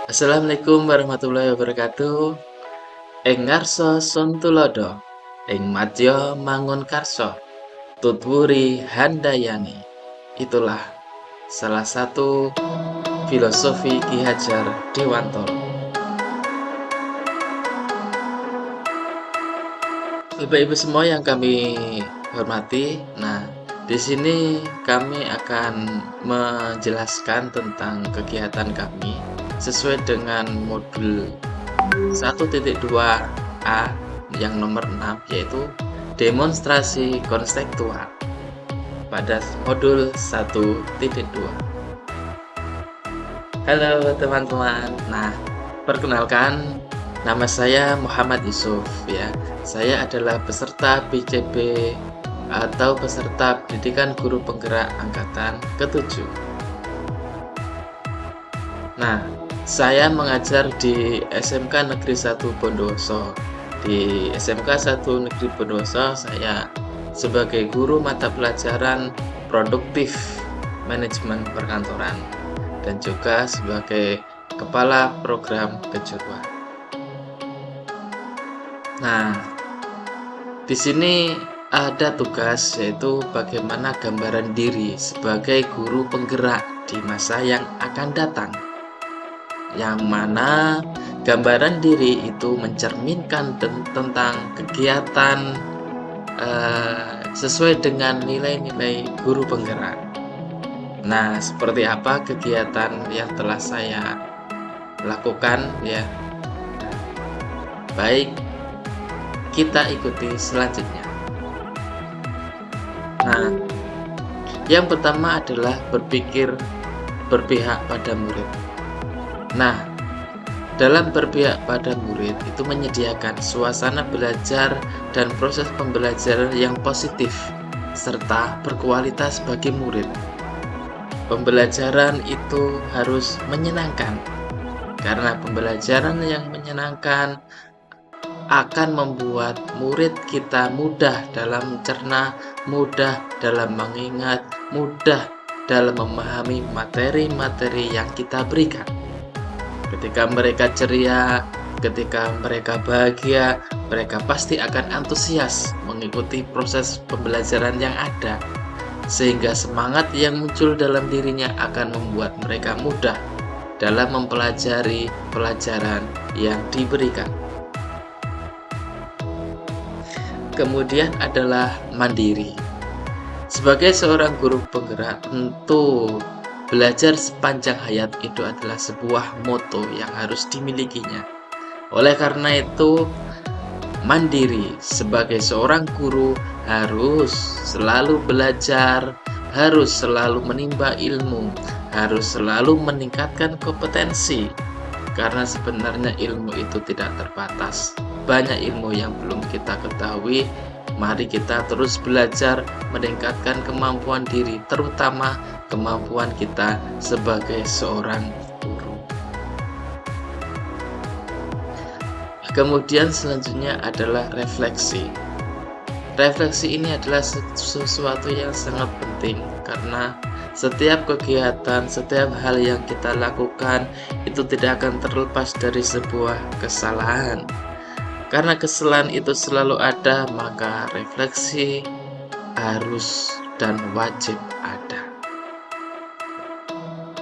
Assalamualaikum warahmatullahi wabarakatuh. Ing ngarsa Sun Tulodo, ing madya mangun karsa, tutwuri handayani. Itulah salah satu filosofi Ki Hajar Dewantara. Bapak Ibu semua yang kami hormati, di sini kami akan menjelaskan tentang kegiatan kami sesuai dengan modul 1.2a yang nomor 6, yaitu demonstrasi konseptual pada modul 1.2. Halo teman-teman. Perkenalkan, nama saya Muhammad Yusuf ya. Saya adalah peserta PCB atau peserta pendidikan guru penggerak angkatan ke-7. Saya mengajar di SMK Negeri 1 Bondowoso. Di SMK 1 Negeri Bondowoso, saya sebagai guru mata pelajaran produktif manajemen perkantoran dan juga sebagai kepala program kejuruan. Di sini ada tugas, yaitu bagaimana gambaran diri sebagai guru penggerak di masa yang akan datang, yang mana gambaran diri itu mencerminkan tentang kegiatan sesuai dengan nilai-nilai guru penggerak. Seperti apa kegiatan yang telah saya lakukan ya? Baik, kita ikuti selanjutnya. Yang pertama adalah berpihak pada murid. Dalam berpihak pada murid itu menyediakan suasana belajar dan proses pembelajaran yang positif serta berkualitas bagi murid. Pembelajaran itu harus menyenangkan, karena pembelajaran yang menyenangkan akan membuat murid kita mudah dalam mencerna, mudah dalam mengingat, mudah dalam memahami materi-materi yang kita berikan. Ketika mereka ceria, ketika mereka bahagia, mereka pasti akan antusias mengikuti proses pembelajaran yang ada, sehingga semangat yang muncul dalam dirinya akan membuat mereka mudah dalam mempelajari pelajaran yang diberikan. Kemudian adalah mandiri. Sebagai seorang guru penggerak, tentu belajar sepanjang hayat itu adalah sebuah moto yang harus dimilikinya. Oleh karena itu, mandiri sebagai seorang guru harus selalu belajar, harus selalu menimba ilmu, harus selalu meningkatkan kompetensi, karena sebenarnya ilmu itu tidak terbatas. Banyak ilmu yang belum kita ketahui. Mari kita terus belajar, meningkatkan kemampuan diri, terutama kemampuan kita sebagai seorang guru. Kemudian selanjutnya adalah refleksi. Refleksi ini adalah sesuatu yang sangat penting, karena setiap kegiatan, setiap hal yang kita lakukan itu tidak akan terlepas dari sebuah kesalahan. Karena kesalahan itu selalu ada, maka refleksi harus dan wajib ada.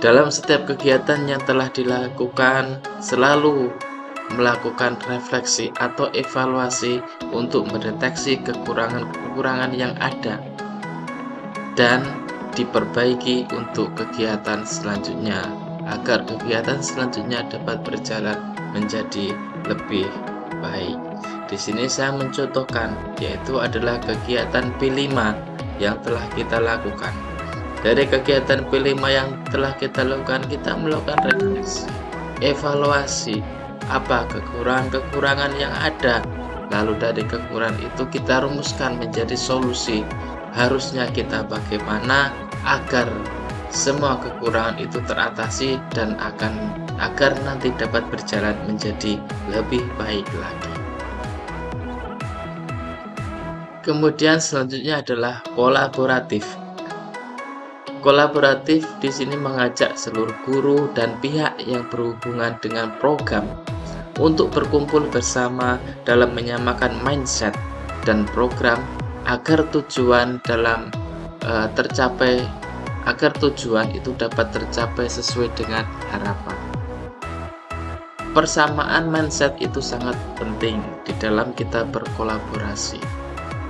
Dalam setiap kegiatan yang telah dilakukan, selalu melakukan refleksi atau evaluasi untuk mendeteksi kekurangan-kekurangan yang ada dan diperbaiki untuk kegiatan selanjutnya, agar kegiatan selanjutnya dapat berjalan menjadi lebih baik. Di sini saya mencontohkan, yaitu adalah kegiatan P5 yang telah kita lakukan. Dari kegiatan P5 yang telah kita lakukan, kita melakukan refleksi, evaluasi, apa kekurangan-kekurangan yang ada. Lalu dari kekurangan itu kita rumuskan menjadi solusi. Harusnya kita bagaimana agar semua kekurangan itu teratasi dan agar nanti dapat berjalan menjadi lebih baik lagi. Kemudian selanjutnya adalah kolaboratif. Kolaboratif di sini mengajak seluruh guru dan pihak yang berhubungan dengan program untuk berkumpul bersama dalam menyamakan mindset dan program agar tujuan tercapai, agar tujuan itu dapat tercapai sesuai dengan harapan. Persamaan mindset itu sangat penting di dalam kita berkolaborasi.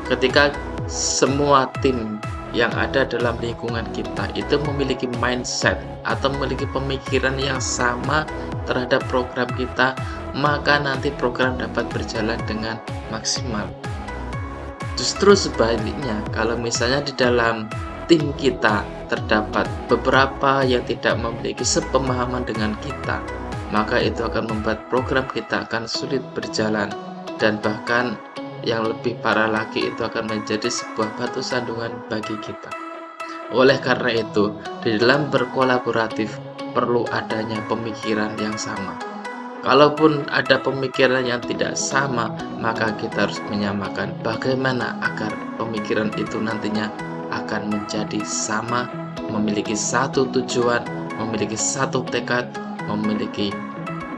Ketika semua tim yang ada dalam lingkungan kita itu memiliki mindset atau memiliki pemikiran yang sama terhadap program kita, maka nanti program dapat berjalan dengan maksimal. Justru sebaliknya, kalau misalnya di dalam tim kita terdapat beberapa yang tidak memiliki sepemahaman dengan kita, maka itu akan membuat program kita akan sulit berjalan, dan bahkan yang lebih parah lagi itu akan menjadi sebuah batu sandungan bagi kita. Oleh karena itu, di dalam berkolaboratif perlu adanya pemikiran yang sama. Kalaupun ada pemikiran yang tidak sama, maka kita harus menyamakan bagaimana agar pemikiran itu nantinya akan menjadi sama, memiliki satu tujuan, memiliki satu tekad, memiliki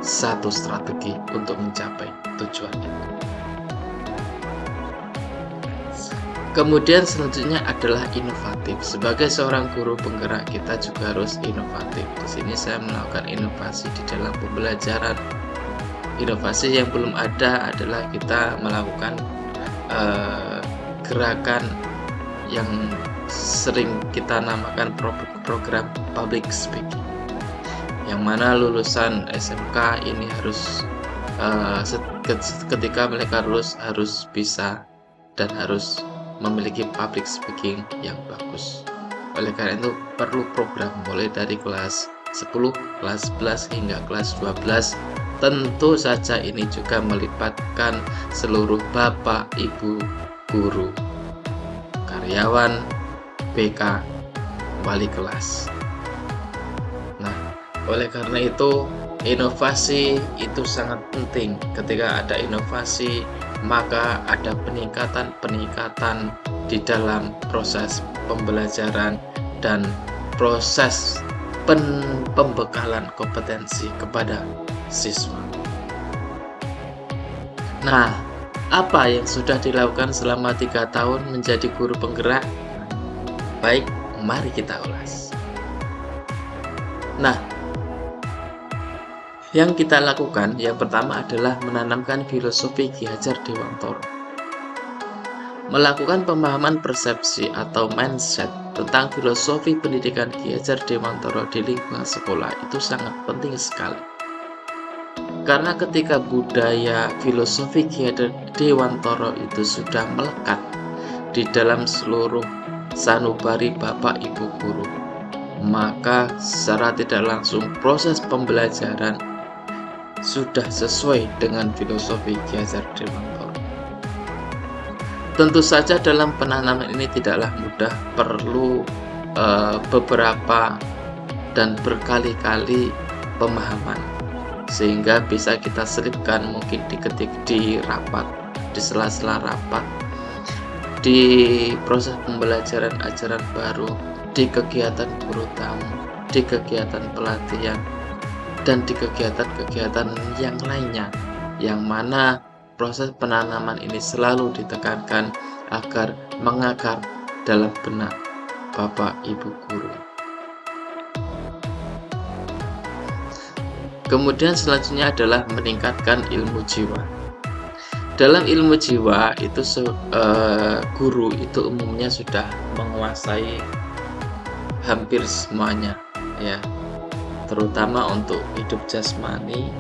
satu strategi untuk mencapai tujuan itu. Kemudian selanjutnya adalah inovatif. Sebagai seorang guru penggerak, kita juga harus inovatif. Di sini saya melakukan inovasi di dalam pembelajaran. Inovasi yang belum ada adalah kita melakukan gerakan yang sering kita namakan program public speaking, yang mana lulusan SMK ini harus ketika mereka lulus harus bisa dan harus memiliki public speaking yang bagus. Oleh karena itu perlu program mulai dari kelas 10, kelas 11 hingga kelas 12. Tentu saja ini juga melibatkan seluruh bapak, ibu, guru, karyawan, BK, wali kelas. Nah, oleh karena itu inovasi itu sangat penting. Ketika ada inovasi, maka ada peningkatan di dalam proses pembelajaran dan proses pembekalan kompetensi kepada siswa. Nah, apa yang sudah dilakukan selama 3 tahun menjadi guru penggerak? Baik, mari kita ulas. Nah, yang kita lakukan yang pertama adalah menanamkan filosofi Ki Hajar Dewantoro. Melakukan pemahaman persepsi atau mindset tentang filosofi pendidikan Ki Hajar Dewantoro di lingkungan sekolah itu sangat penting sekali. Karena ketika budaya filosofi Ki Hajar Dewantoro itu sudah melekat di dalam seluruh sanubari Bapak Ibu guru, maka secara tidak langsung proses pembelajaran sudah sesuai dengan filosofi Ki Hajar Dewantoro. Tentu saja dalam penanaman ini tidaklah mudah, perlu beberapa dan berkali-kali pemahaman, sehingga bisa kita selipkan mungkin di rapat, di sela-sela rapat, di proses pembelajaran ajaran baru, di kegiatan guru tamu, di kegiatan pelatihan, dan di kegiatan-kegiatan yang lainnya, yang mana proses penanaman ini selalu ditekankan agar mengakar dalam benak Bapak Ibu guru. Kemudian selanjutnya adalah meningkatkan ilmu jiwa. Dalam ilmu jiwa itu guru itu umumnya sudah menguasai hampir semuanya, ya, terutama untuk hidup jasmani,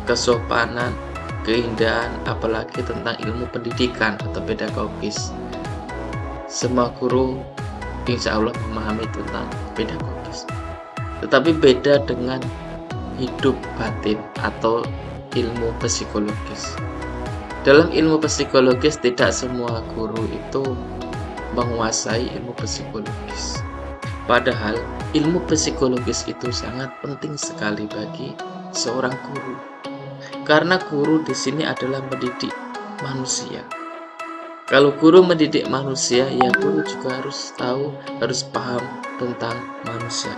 kesopanan, keindahan, apalagi tentang ilmu pendidikan atau pedagogis. Semua guru insya Allah memahami tentang pedagogis, tetapi beda dengan hidup batin atau ilmu psikologis. Dalam ilmu psikologis tidak semua guru itu menguasai ilmu psikologis. Padahal ilmu psikologis itu sangat penting sekali bagi seorang guru. Karena guru di sini adalah mendidik manusia. Kalau guru mendidik manusia, ya guru juga harus tahu, harus paham tentang manusia.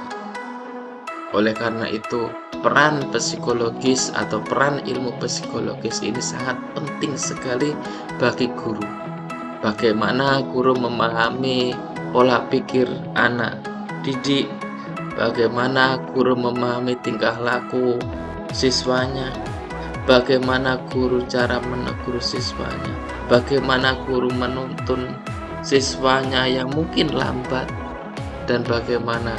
Oleh karena itu, peran psikologis atau peran ilmu psikologis ini sangat penting sekali bagi guru. Bagaimana guru memahami pola pikir anak didik, bagaimana guru memahami tingkah laku siswanya, bagaimana guru cara menegur siswanya, bagaimana guru menuntun siswanya yang mungkin lambat, dan bagaimana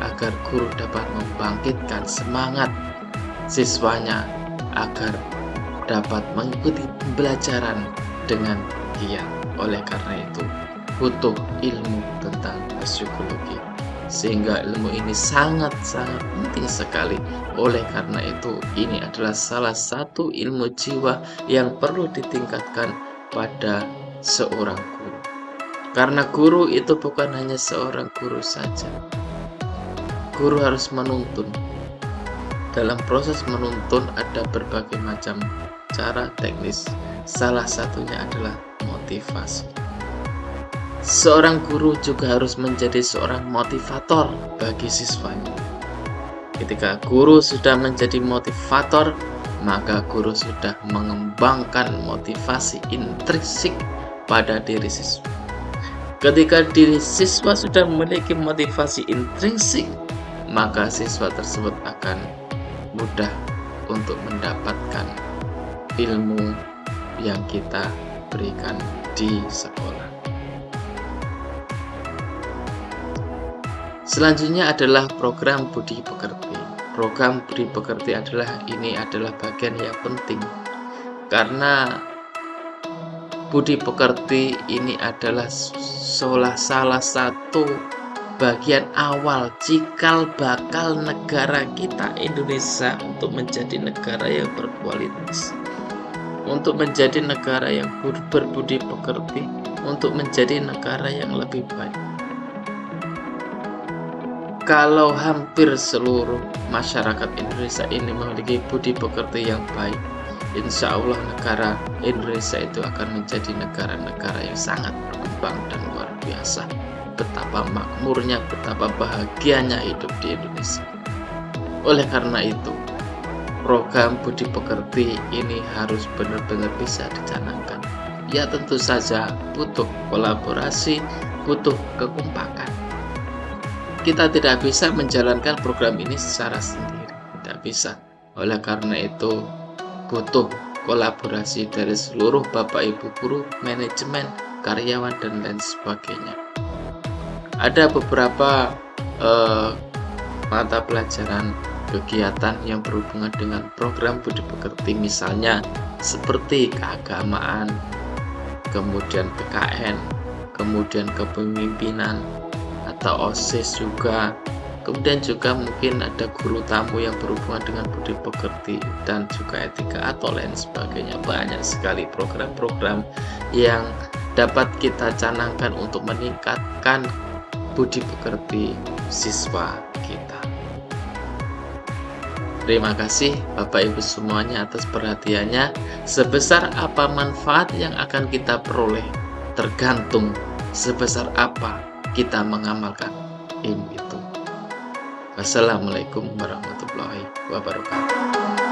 agar guru dapat membangkitkan semangat siswanya agar dapat mengikuti pembelajaran dengan giat. Oleh karena itu, butuh ilmu tentang psikologi, sehingga ilmu ini sangat-sangat penting sekali. Oleh karena itu, ini adalah salah satu ilmu jiwa yang perlu ditingkatkan pada seorang guru. Karena guru itu bukan hanya seorang guru saja. Guru harus menuntun. Dalam proses menuntun ada berbagai macam cara teknis. Salah satunya adalah motivasi. Seorang guru juga harus menjadi seorang motivator bagi siswanya. Ketika guru sudah menjadi motivator, maka guru sudah mengembangkan motivasi intrinsik pada diri siswa. Ketika diri siswa sudah memiliki motivasi intrinsik, maka siswa tersebut akan mudah untuk mendapatkan ilmu yang kita berikan di sekolah. Selanjutnya adalah program Budi Pekerti. Program Budi Pekerti adalah bagian yang penting, karena Budi Pekerti ini adalah salah satu bagian awal cikal bakal negara kita Indonesia untuk menjadi negara yang berkualitas, untuk menjadi negara yang berbudi pekerti, untuk menjadi negara yang lebih baik. Kalau hampir seluruh masyarakat Indonesia ini memiliki budi pekerti yang baik, insya Allah negara Indonesia itu akan menjadi negara-negara yang sangat berkembang dan luar biasa. Betapa makmurnya, betapa bahagianya hidup di Indonesia. Oleh karena itu, program Budi Pekerti ini harus benar-benar bisa dicanangkan. Ya tentu saja butuh kolaborasi, butuh kekompakan. Kita tidak bisa menjalankan program ini secara sendiri, tidak bisa. Oleh karena itu, butuh kolaborasi dari seluruh Bapak Ibu guru, manajemen, karyawan, dan lain sebagainya. Ada beberapa mata pelajaran kegiatan yang berhubungan dengan program Budi Pekerti, misalnya seperti keagamaan, kemudian PKN, kemudian kepemimpinan atau OSIS juga, kemudian juga mungkin ada guru tamu yang berhubungan dengan Budi Pekerti dan juga etika atau lain sebagainya. Banyak sekali program-program yang dapat kita canangkan untuk meningkatkan budi pekerti siswa kita. Terima kasih Bapak Ibu semuanya atas perhatiannya. Sebesar apa manfaat yang akan kita peroleh tergantung sebesar apa kita mengamalkan ilmu itu. Wassalamualaikum warahmatullahi wabarakatuh.